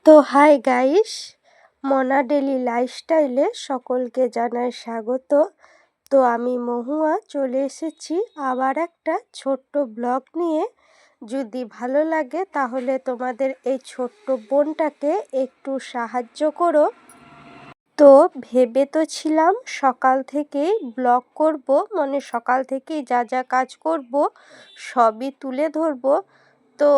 তো hi guys, মনা daily লাইফস্টাইলে সকলকে জানাই স্বাগত। তো আমি মহুয়া চলে এসেছি আবার একটা ছোট্ট ব্লগ নিয়ে। যদি ভালো লাগে তাহলে তোমাদের এই ছোট্ট বোনটাকে একটু সাহায্য করো। তো ভেবে তো ছিলাম সকাল থেকেই ব্লগ করব, মানে সকাল থেকেই যা যা কাজ করব সবই তুলে ধরবো। তো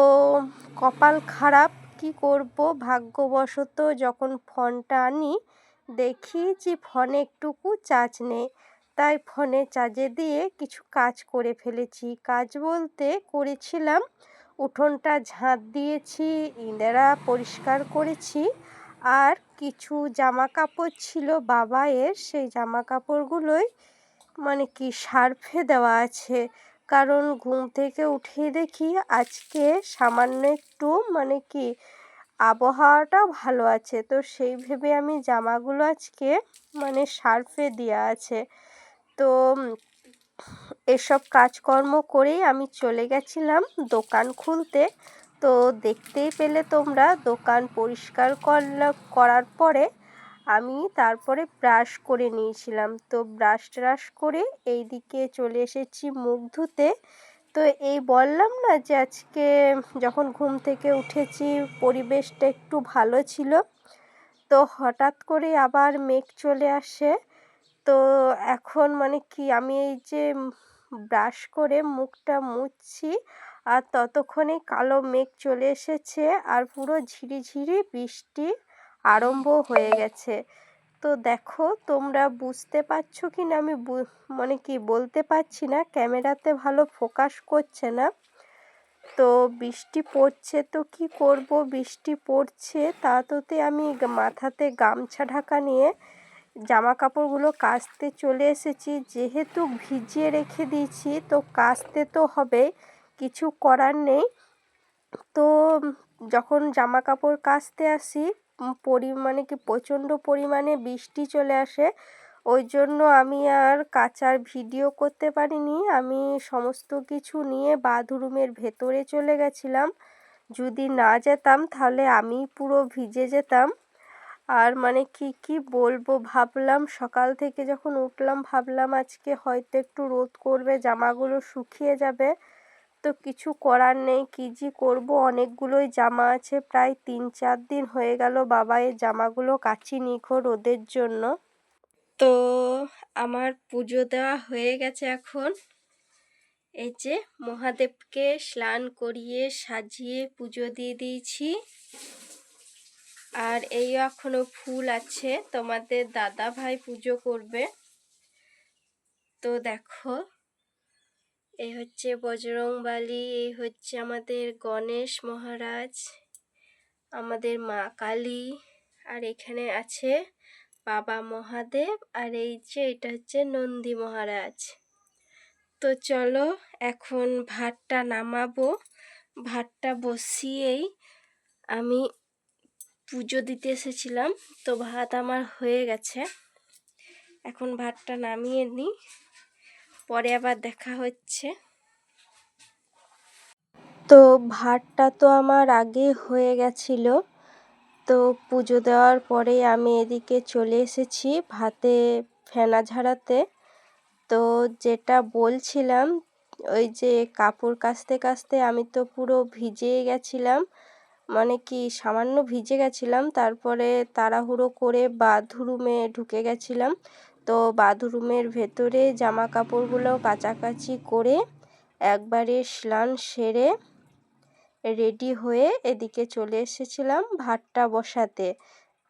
কপাল খারাপ, কি করব, ভাগ্যবশত যখন ফোনটা আনি দেখি যে ফোনে একটুকু চার্জ নেই, তাই ফোনে চার্জে দিয়ে কিছু কাজ করে ফেলেছি। কাজ বলতে করেছিলাম উঠোনটা ঝাঁট দিয়েছি, ইঁদারা পরিষ্কার করেছি, আর কিছু জামা কাপড় ছিল বাবাইয়ের, সেই জামা কাপড়গুলোই মানে কি সার্ফে দেওয়া আছে। কারণ ঘুম থেকে উঠে দেখি আজকে সামান্য একটু মানে কি আবহাওয়াটা ভালো আছে, তো সেই ভেবে আমি জামাগুলো আজকে মানে সার্ফে দেওয়া আছে। তো এসব কাজকর্ম করেই আমি চলে গেছিলাম দোকান খুলতে। তো দেখতেই পেলে তোমরা, দোকান পরিষ্কার করার পরে আমি তারপরে ব্রাশ করে নিয়েছিলাম। তো ব্রাশ ট্রাশ করে এই দিকে চলে এসেছি মুখ ধুতে। তো এই বললাম না যে আজকে যখন ঘুম থেকে উঠেছি পরিবেশটা একটু ভালো ছিল, তো হঠাৎ করে আবার মেঘ চলে আসে। তো এখন মানে কি আমি এই যে ব্রাশ করে মুখটা মুছছি, আর ততক্ষণে কালো মেঘ চলে এসেছে আর পুরো ঝিরিঝিরি বৃষ্টি আরম্ভ হয়ে গেছে। তো দেখো তোমরা বুঝতে পারছো কি না, আমি মানে কি বলতে পারছি না, ক্যামেরাতে ভালো ফোকাস করছে না। তো বৃষ্টি পড়ছে, তো কি করব, বৃষ্টি পড়ছে তাতে আমি মাথাতে গামছা ঢাকা নিয়ে জামা কাপড়গুলো কাচতে চলে এসেছি। যেহেতু ভিজিয়ে রেখে দিয়েছি তো কাচতে তো হবে, কিছু করার নেই। তো যখন জামা কাপড় কাচতে আসি মানে কি প্রচণ্ড পরিমাণে বৃষ্টি চলে আসে, ওই জন্য আমি আর কাচার ভিডিও করতে পারিনি। আমি সমস্ত কিছু নিয়ে বাথরুমের ভেতরে চলে গেছিলাম। যদি না যেতাম তাহলে আমি পুরো ভিজে যেতাম। আর মানে কি বলবো, ভাবলাম সকাল থেকে যখন উঠলাম ভাবলাম আজকে হয়তো একটু রোদ করবে, জামাগুলো শুকিয়ে যাবে। তো কিছু করার নেই, কী যে করবো, অনেকগুলোই জামা আছে, প্রায় 3-4 দিন হয়ে গেল বাবা এই জামাগুলো কাচিনি রোদের জন্য। তো আমার পুজো দেওয়া হয়ে গেছে এখন। এই যে মহাদেবকে স্নান করিয়ে সাজিয়ে পুজো দিয়ে দিয়েছি। আর এই এখনো ফুল আছে, তোমাদের দাদা ভাই পুজো করবে। তো দেখো এই হচ্ছে বজরংবলী, এই হচ্ছে আমাদের গণেশ মহারাজ, আমাদের মা কালী, আর এখানে আছে বাবা মহাদেব, আর এই যে এটা হচ্ছে নন্দী মহারাজ। তো চলো এখন ভাতটা নামাবো। ভাতটা বসিয়েই আমি পুজো দিতে এসেছিলাম। তো ভাত আমার হয়ে গেছে, এখন ভাতটা নামিয়ে নিই, পরে আবার দেখা হচ্ছে। তো ভাতটা তো আমার আগে হয়ে গেছিল। তো পুজো দেওয়ার পরে আমি এদিকে চলে এসেছি ভাতে ফেনা ঝাড়াতে। তো যেটা বলছিলাম, ওই যে কাপড় কাচতে কাচতে আমি তো পুরো ভিজে গেছিলাম, মানে কি সামান্য ভিজে গেছিলাম। তারপরে তাড়াহুড়ো করে বাথরুমে ঢুকে গেছিলাম। তো বাথরুমের ভেতরে জামা কাপড়গুলো কাচাকাচি করে একবারে স্নান সেরে রেডি হয়ে এদিকে চলে এসেছিলাম ভাতটা বসাতে।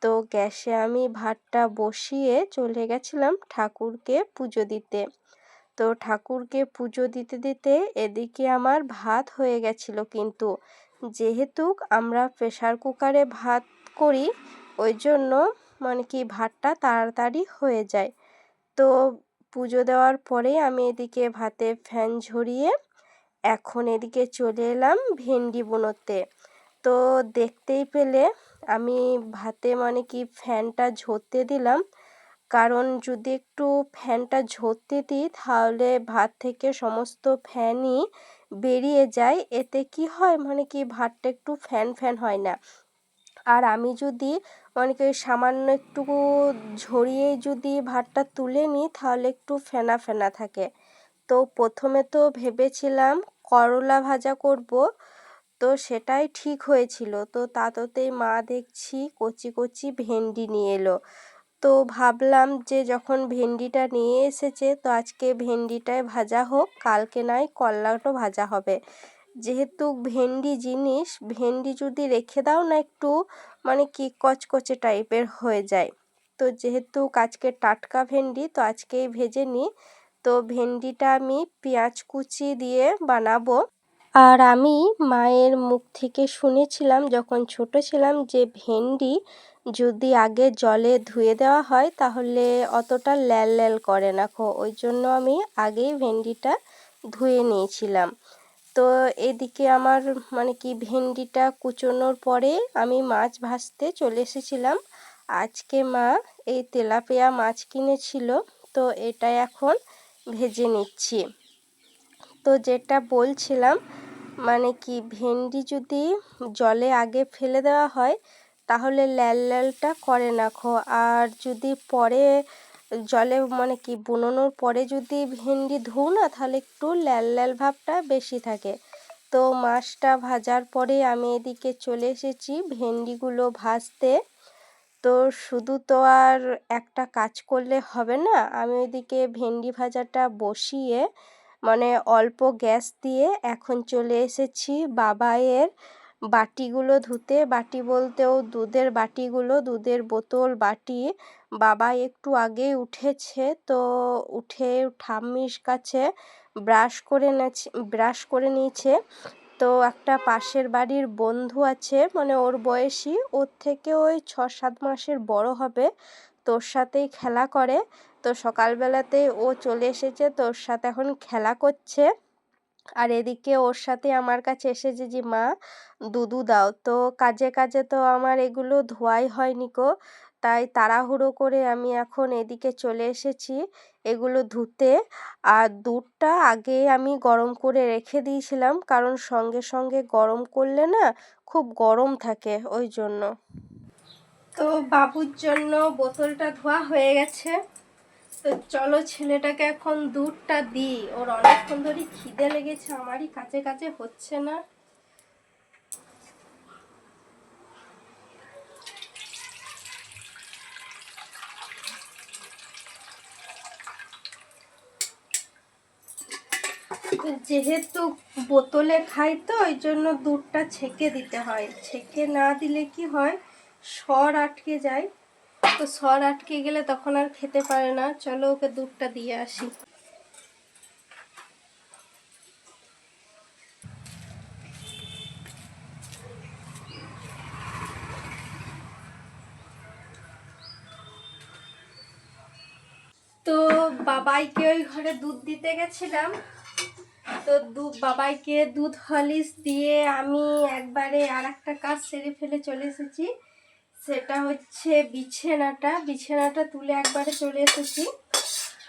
তো গ্যাসে আমি ভাতটা বসিয়ে চলে গেছিলাম ঠাকুরকে পুজো দিতে। তো ঠাকুরকে পুজো দিতে দিতে এদিকে আমার ভাত হয়ে গেছিল, কিন্তু যেহেতু আমরা প্রেসার কুকারে ভাত করি ওই জন্য মানে কি ভাতটা তাড়াতাড়ি হয়ে যায়। তো পুজো দেওয়ার পরে আমি এদিকে ভাতে ফ্যান ঝরিয়ে এখন এদিকে চলে এলাম ভেন্ডি বুনতে। তো দেখতেই পেলে আমি ভাতে মানে কি ফ্যানটা ঝরতে দিলাম, কারণ যদি একটু ফ্যানটা ঝরতে দিই তাহলে ভাত থেকে সমস্ত ফ্যানই বেরিয়ে যায়। এতে কি হয় মানে কি ভাতটা একটু ফ্যান ফ্যান হয় না। আর আমি যদি অনেকে সামান্য একটু ঝরিয়ে যদি ভাতটা তুলে নিই তাহলে একটু ফেনা ফেনা থাকে। তো প্রথমে তো ভেবেছিলাম করলা ভাজা করব, তো সেটাই ঠিক হয়েছিল। তো তাতেই মা দেখছি কচি কচি ভেন্ডি নিয়ে এলো। তো ভাবলাম যে যখন ভেন্ডিটা নিয়ে এসেছে তো আজকে ভেন্ডিটাই ভাজা হোক, কালকে নয় করলাটা ভাজা হবে। যেহেতু ভেন্ডি জিনিস, ভেন্ডি যদি রেখে দাও না একটু মানে কি কচকচে টাইপের হয়ে যায়। তো যেহেতু আজকে টাটকা ভেন্ডি তো আজকেই ভেজে নিই। তো ভেন্ডিটা আমি পেঁয়াজ কুচি দিয়ে বানাবো। আর আমি মায়ের মুখ থেকে শুনেছিলাম যখন ছোট ছিলাম যে ভেন্ডি যদি আগে জলে ধুয়ে দেওয়া হয় তাহলে অতটা ল্যাল ল্যাল করে না। ওই জন্য আমি আগেই ভেন্ডিটা ধুয়ে নিয়েছিলাম। তো এদিকে আমার মানে কি ভেন্ডিটা কুচোনোর পরে আমি মাছ ভাজতে চলে এসেছিলাম। আজকে মা এই তেলাপিয়া মাছ কিনেছিল, তো এটা এখন ভেজে নিচ্ছি। তো যেটা বলছিলাম মানে কি ভেন্ডি যদি জলে আগে ফেলে দেওয়া হয় তাহলে ল্যাল ল্যালটা করে না। আর যদি পরে জলে মানে কি বুনোনোর পরে যদি ভেন্ডি ধুও না তাহলে একটু ল্যাল ল্যাল ভাবটা বেশি থাকে। তো মাছটা ভাজার পরে আমি এদিকে চলে এসেছি ভেন্ডিগুলো ভাজতে। তো শুধু তো আর একটা কাজ করলে হবে না, আমি ওইদিকে ভেন্ডি ভাজাটা বসিয়ে মানে অল্প গ্যাস দিয়ে এখন চলে এসেছি বাবাইয়ের বাটিগুলো ধুতে। বাটি বলতেও দুধের বাটিগুলো, দুধের বোতল বাটি। বাবাই একটু আগেই উঠেছে, তো উঠে ঠাম্মির কাছে ব্রাশ করে নিয়েছে। তো একটা পাশের বাড়ির বন্ধু আছে মানে ওর বয়সী, ওর থেকে ওই 6-7 মাসের বড় হবে, তোর সাথেই খেলা করে। তো সকালবেলাতেই ও চলে এসেছে, তোর সাথে এখন খেলা করছে। আর এদিকে ওর সাথে আমার কাছে এসেছে যে মা দুধু দাও। তো কাজে কাজে তো আমার এগুলো ধোয়াই হয়নি তাই তাড়াহুড়ো করে আমি এখন এদিকে চলে এসেছি এগুলো ধুতে। আর দুধটা আগে আমি গরম করে রেখে দিয়েছিলাম, কারণ সঙ্গে সঙ্গে গরম করলে না খুব গরম থাকে ওই জন্য। তো বাবুর জন্য বোতলটা ধোয়া হয়ে গেছে। তো চলো ছেলেটাকে এখন দুধটা দিই, ওর অনেকক্ষণ ধরে খিদে লেগেছে, আমারই কাছে কাছে হচ্ছে না। যেহেতু বোতলে খাই তো ওই জন্য দুধটা ছেঁকে দিতে হয়, ছেঁকে না দিলে কি হয় সর আটকে যায়। তো সর আটকে গেলে তখন আর খেতে পারে না। চলো ওকে দুধটা দিয়ে আসি। তো বাবাইকে ওই ঘরে দুধ দিতে গেছিলাম। তো বাবাইকে দুধ হরলিক্স দিয়ে আমি একবারে আর একটা কাজ সেরে ফেলে চলে এসেছি। সেটা হচ্ছে বিছানাটা তুলে একবারে চলে এসেছি,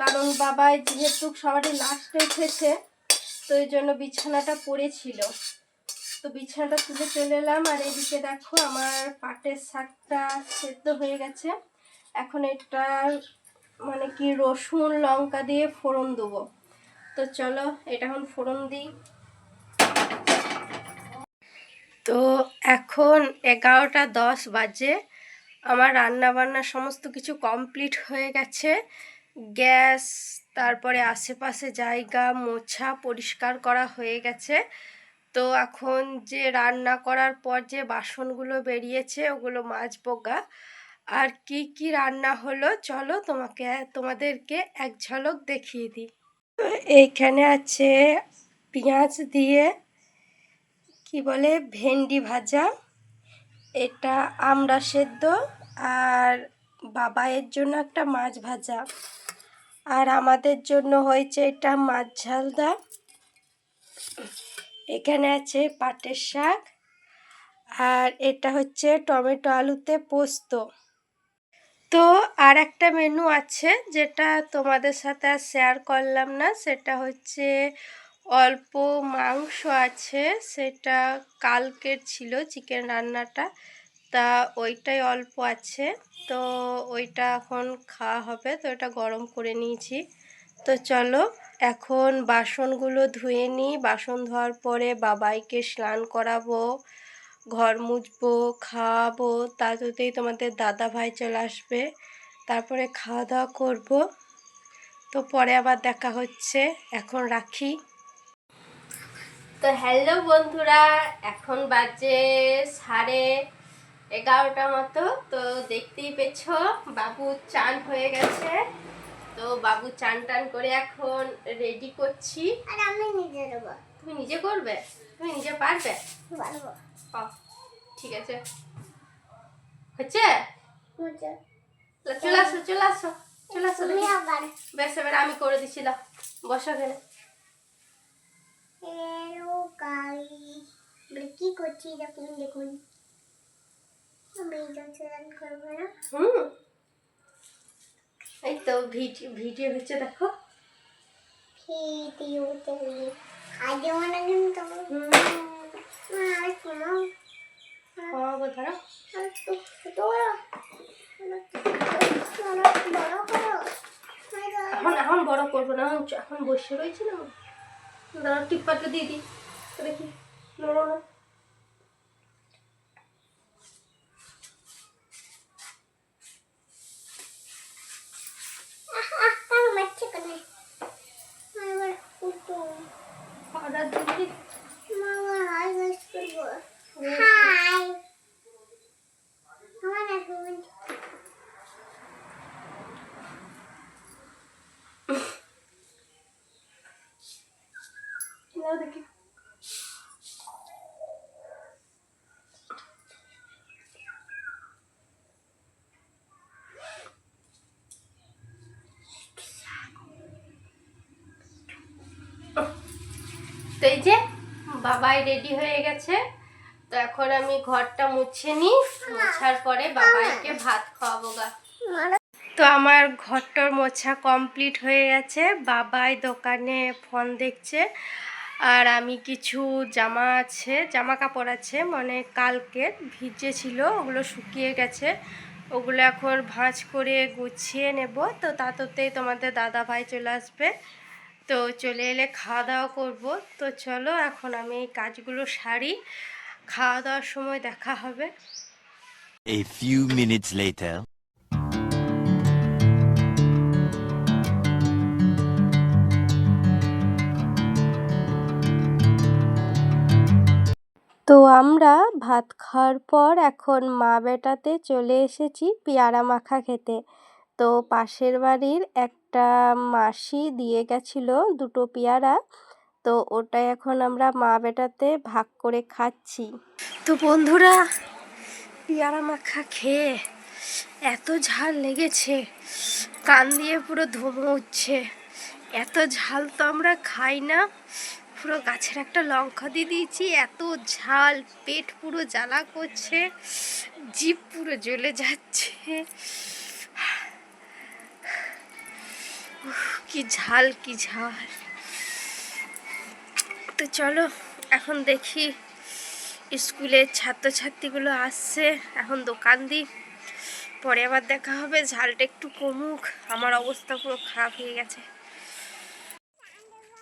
কারণ বাবাই যেহেতু সবারই লাস্টে উঠেছে তো এই জন্য বিছানাটা পড়েছিল। তো বিছানাটা তুলে চলে এলাম। আর এদিকে দেখো আমার পাটের শাকটা সেদ্ধ হয়ে গেছে। এখন এটা মানে কি রসুন লঙ্কা দিয়ে ফোড়ন দেবো। তো চলো এটা এখন ফোড়ন দিই। তো এখন 11টা 10 বাজে। আমার রান্না বান্না সমস্ত কিছু কমপ্লিট হয়ে গেছে। গ্যাস, তারপরে আশেপাশে জায়গা মোছা পরিষ্কার করা হয়ে গেছে। তো এখন যে রান্না করার পর যে বাসনগুলো বেরিয়েছে ওগুলো মাজবো গা। আর কি কি রান্না হলো চলো তোমাদেরকে এক ঝলক দেখিয়ে দিই। এইখানে আছে পেঁয়াজ দিয়ে কি বলে ভেন্ডি ভাজা, এটা আমড়া সেদ্ধ, আর বাবাইয়ের জন্য একটা মাছ ভাজা, আর আমাদের জন্য হয়েছে এটা মাছ ঝালদা। এখানে আছে পাটের শাক, আর এটা হচ্ছে টমেটো আলুতে পোস্ত। তো আর একটা মেনু আছে যেটা তোমাদের সাথে আর শেয়ার করলাম না, সেটা হচ্ছে অল্প মাংস আছে, সেটা কালকের ছিল চিকেন রান্নাটা, তা ওইটাই অল্প আছে, তো ওইটা এখন খাওয়া হবে, তো এটা গরম করে নিয়েছি। তো চলো এখন বাসনগুলো ধুয়ে নিই। বাসন ধোয়ার পরে বাবাইকে স্নান করাবো, ঘর মুছবো, খাওয়াবো, তাতেই তোমাদের দাদা ভাই চলে আসবে, তারপরে খাওয়া দাওয়া করবো। তো পরে আবার দেখা হচ্ছে, এখন রাখি। তো হ্যালো বন্ধুরা, এখন বাজে 11:30 মতো। তো দেখতেই পেছ বাবু চান হয়ে গেছে, তো বাবু চান টান করে এখন রেডি করছি। আর আমি নিজে দেব। তুমি নিজে করবে? তুমি নিজে পারবে? পারবো। ঠিক আছে, হচ্ছে? চলে আসো চলে আসো চলে আসো। বেশ, এবার আমি করে দিচ্ছি, দাও বসো এখানে। কি করছি দেখুন দেখুন, এই তো ভিডিও হচ্ছে, দেখো এখন বড় করবো না, এখন বসে রয়েছে না, দাঁড়া টিপ্পাটা দিয়ে দিই দেখি, নড়ো না। দেখি তো এই যে বাবাই রেডি হয়ে গেছে। তো এখন আমি ঘরটা মুছে নিই, মোছার পরে বাবাইকে ভাত খাওয়াবো গা। তো আমার ঘরটার মোছা কমপ্লিট হয়ে গেছে, বাবাই দোকানে ফোন দেখছে, আর আমি কিছু জামা কাপড় আছে, মানে কালকে ভিজে ছিল, ওগুলো শুকিয়ে গেছে, ওগুলো এখন ভাঁজ করে গুছিয়ে নেব। তো তাতেই তোমাদের দাদা ভাই চলে আসবে, তো চলে এলে খাওয়া দাওয়া করবো। তো চলো এখন আমি এই কাজগুলো সারি, খাওয়া দাওয়ার সময় দেখা হবে। A few minutes later. তো আমরা ভাত খাওয়ার পর এখন মা বেটাতে চলে এসেছি পেয়ারা মাখা খেতে। তো পাশের বাড়ির একটা মাসি দিয়ে গেছিলো 2টো পেয়ারা, তো ওটাই এখন আমরা মা বেটাতে ভাগ করে খাচ্ছি। তো বন্ধুরা, পেয়ারা মাখা খেয়ে এত ঝাল লেগেছে, কান দিয়ে পুরো ধোঁয়া উঠছে। এত ঝাল তো আমরা খাই না, পুরো গাছের একটা লঙ্কা দিয়ে দিয়েছি, এত ঝাল, পেট পুরো জ্বালা করছে, জিভ পুরো জ্বলে যাচ্ছে, কি ঝাল কি ঝাল। তো চলো এখন দেখি স্কুলের ছাত্রছাত্রীগুলো আসছে, এখন দোকান দিই, পরে আবার দেখা হবে। ঝালটা একটু কমুক, আমার অবস্থা পুরো খারাপ হয়ে গেছে।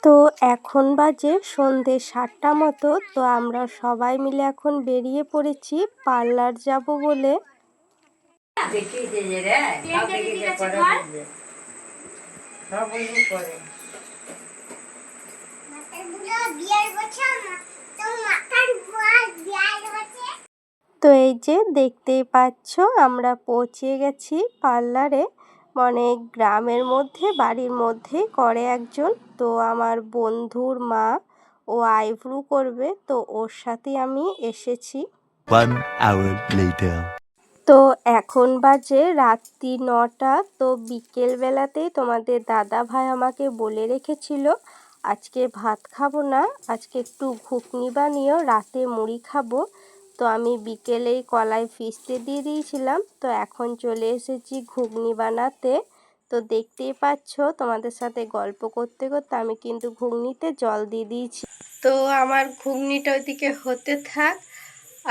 তো এখন বাজে সন্ধে 7টা মতো। তো আমরা সবাই মিলে এখন বেরিয়ে পড়েছি পার্লার যাব বলে। তো এই যে দেখতেই পাচ্ছ আমরা পৌঁছে গেছি পার্লারে, মানে গ্রামের মধ্যে বাড়ির মধ্যেই করে একজন। তো আমার বন্ধুর মা, ও আইব্রু করবে, তো ওর সাথে আমি এসেছি। 1 hour later. তো এখন বাজে রাত্রি 9টা। তো বিকেলবেলাতেই তোমাদের দাদা ভাই আমাকে বলে রেখেছিল আজকে ভাত খাবো না, আজকে একটু ঘুগনি বানিও, রাতে মুড়ি খাবো। তো আমি বিকেলেই কলাই ভিজতে দিয়ে দিয়েছিলাম, তো এখন চলে এসেছি ঘুগনি বানাতে। তো দেখতেই পাচ্ছ তোমাদের সাথে গল্প করতে করতে আমি কিন্তু ঘুগনিতে জল দিয়ে দিয়েছি। তো আমার ঘুগনিটা ওইদিকে হতে থাক,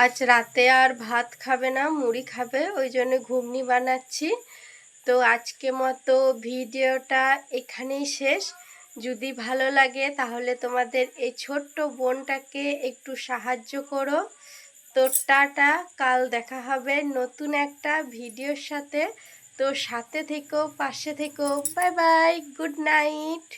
আজ রাতে আর ভাত খাবে না, মুড়ি খাবে, ওই জন্য ঘুগনি বানাচ্ছি। তো আজকে মতো ভিডিওটা এখানেই শেষ। যদি ভালো লাগে তাহলে তোমাদের এই ছোট্ট বোনটাকে একটু সাহায্য করো। তো টাটা, কাল দেখা হবে নতুন একটা ভিডিওর সাথে। তো সাথে থেকো, পাশে থেকো। Bye bye, good night.